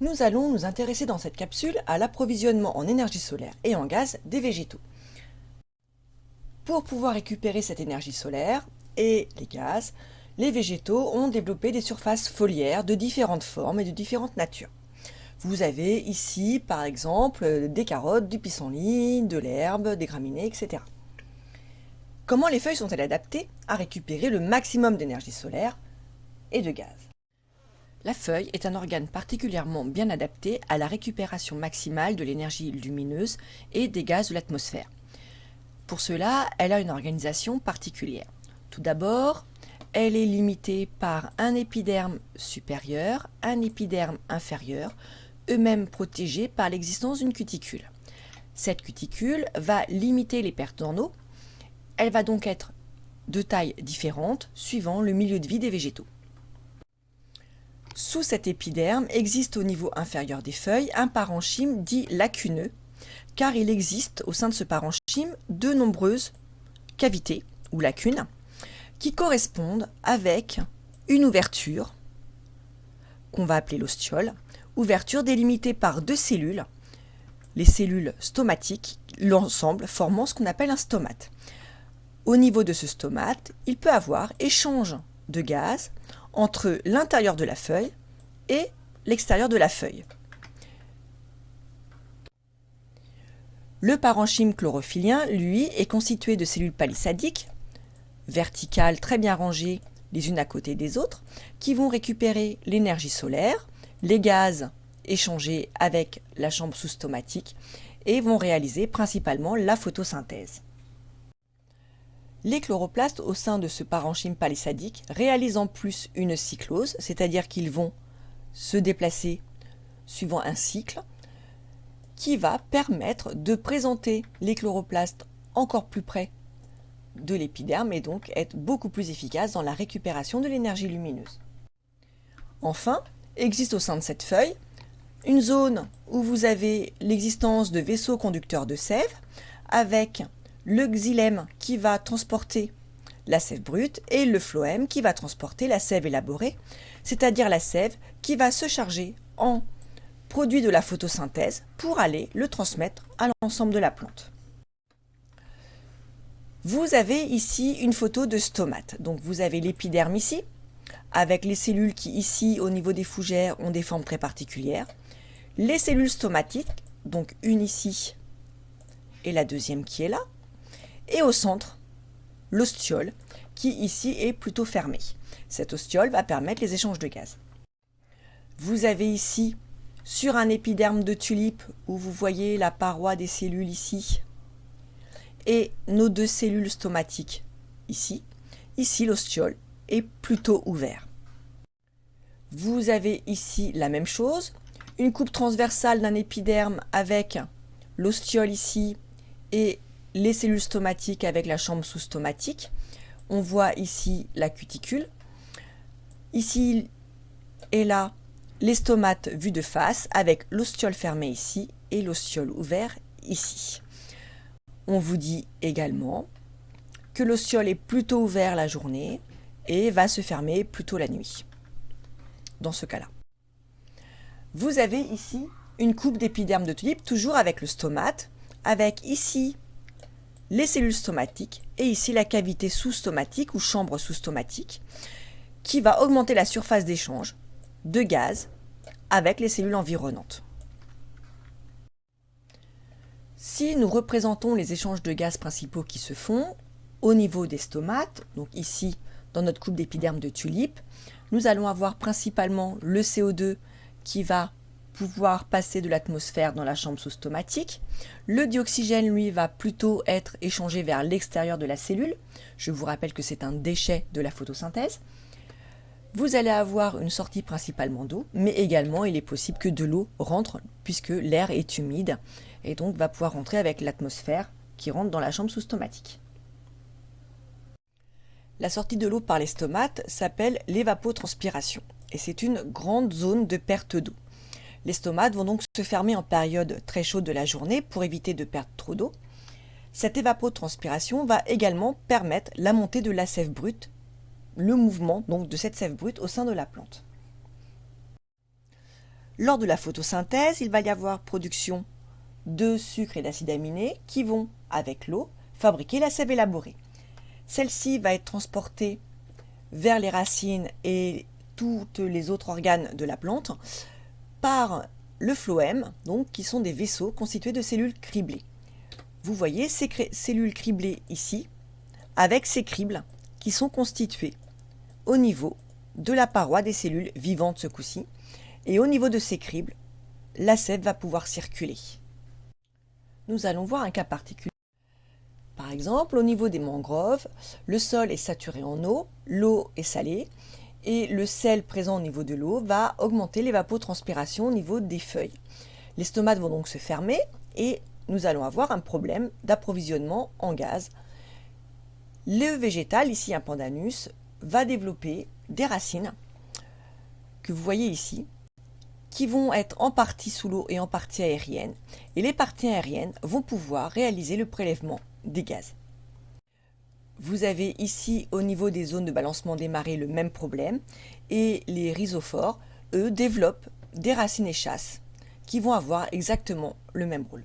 Nous allons nous intéresser dans cette capsule à l'approvisionnement en énergie solaire et en gaz des végétaux. Pour pouvoir récupérer cette énergie solaire et les gaz, les végétaux ont développé des surfaces foliaires de différentes formes et de différentes natures. Vous avez ici, par exemple, des carottes, du pissenlit, de l'herbe, des graminées, etc. Comment les feuilles sont-elles adaptées à récupérer le maximum d'énergie solaire et de gaz? La feuille est un organe particulièrement bien adapté à la récupération maximale de l'énergie lumineuse et des gaz de l'atmosphère. Pour cela, elle a une organisation particulière. Tout d'abord, elle est limitée par un épiderme supérieur, un épiderme inférieur, eux-mêmes protégés par l'existence d'une cuticule. Cette cuticule va limiter les pertes en eau. Elle va donc être de taille différente suivant le milieu de vie des végétaux. Sous cet épiderme existe au niveau inférieur des feuilles un parenchyme dit lacuneux, car il existe au sein de ce parenchyme de nombreuses cavités ou lacunes qui correspondent avec une ouverture qu'on va appeler l'ostiole, ouverture délimitée par deux cellules, les cellules stomatiques, l'ensemble formant ce qu'on appelle un stomate. Au niveau de ce stomate, il peut avoir échange de gaz entre l'intérieur de la feuille et l'extérieur de la feuille. Le parenchyme chlorophyllien, lui, est constitué de cellules palissadiques, verticales très bien rangées les unes à côté des autres, qui vont récupérer l'énergie solaire, les gaz échangés avec la chambre sous-stomatique et vont réaliser principalement la photosynthèse. Les chloroplastes au sein de ce parenchyme palissadique réalisent en plus une cyclose, c'est-à-dire qu'ils vont se déplacer suivant un cycle qui va permettre de présenter les chloroplastes encore plus près de l'épiderme et donc être beaucoup plus efficace dans la récupération de l'énergie lumineuse. Enfin, existe au sein de cette feuille une zone où vous avez l'existence de vaisseaux conducteurs de sève avec le xylème qui va transporter la sève brute et le phloème qui va transporter la sève élaborée, c'est-à-dire la sève qui va se charger en produit de la photosynthèse pour aller le transmettre à l'ensemble de la plante. Vous avez ici une photo de stomate. Donc vous avez l'épiderme ici, avec les cellules qui ici au niveau des fougères ont des formes très particulières. Les cellules stomatiques, donc une ici et la deuxième qui est là. Et au centre, l'ostiole, qui ici est plutôt fermée. Cette ostiole va permettre les échanges de gaz. Vous avez ici, sur un épiderme de tulipe, où vous voyez la paroi des cellules ici, et nos deux cellules stomatiques ici. Ici, l'ostiole est plutôt ouvert. Vous avez ici la même chose, une coupe transversale d'un épiderme avec l'ostiole ici et les cellules stomatiques avec la chambre sous-stomatique. On voit ici la cuticule. Ici et là, les stomates vus de face avec l'ostiole fermée ici et l'ostiole ouvert ici. On vous dit également que l'ostiole est plutôt ouvert la journée et va se fermer plutôt la nuit. Dans ce cas-là. Vous avez ici une coupe d'épiderme de tulipe, toujours avec le stomate, avec ici les cellules stomatiques et ici la cavité sous-stomatique ou chambre sous-stomatique qui va augmenter la surface d'échange de gaz avec les cellules environnantes. Si nous représentons les échanges de gaz principaux qui se font au niveau des stomates, donc ici dans notre coupe d'épiderme de tulipe, nous allons avoir principalement le CO2 qui va pouvoir passer de l'atmosphère dans la chambre sous-stomatique. Le dioxygène, lui, va plutôt être échangé vers l'extérieur de la cellule. Je vous rappelle que c'est un déchet de la photosynthèse. Vous allez avoir une sortie principalement d'eau, mais également il est possible que de l'eau rentre puisque l'air est humide et donc va pouvoir rentrer avec l'atmosphère qui rentre dans la chambre sous-stomatique. La sortie de l'eau par les stomates s'appelle l'évapotranspiration et c'est une grande zone de perte d'eau. Les stomates vont donc se fermer en période très chaude de la journée pour éviter de perdre trop d'eau. Cette évapotranspiration va également permettre la montée de la sève brute, le mouvement donc de cette sève brute au sein de la plante. Lors de la photosynthèse, il va y avoir production de sucre et d'acides aminés qui vont, avec l'eau, fabriquer la sève élaborée. Celle-ci va être transportée vers les racines et tous les autres organes de la plante par le phloème, donc qui sont des vaisseaux constitués de cellules criblées. Vous voyez ces cellules criblées ici, avec ces cribles qui sont constitués au niveau de la paroi des cellules vivantes ce coup-ci, et au niveau de ces cribles, la sève va pouvoir circuler. Nous allons voir un cas particulier. Par exemple, au niveau des mangroves, le sol est saturé en eau, l'eau est salée, et le sel présent au niveau de l'eau va augmenter l'évapotranspiration au niveau des feuilles. Les stomates vont donc se fermer et nous allons avoir un problème d'approvisionnement en gaz. Le végétal, ici un pandanus, va développer des racines que vous voyez ici, qui vont être en partie sous l'eau et en partie aérienne. Et les parties aériennes vont pouvoir réaliser le prélèvement des gaz. Vous avez ici au niveau des zones de balancement des marées le même problème et les rhizophores, eux, développent des racines échasses qui vont avoir exactement le même rôle.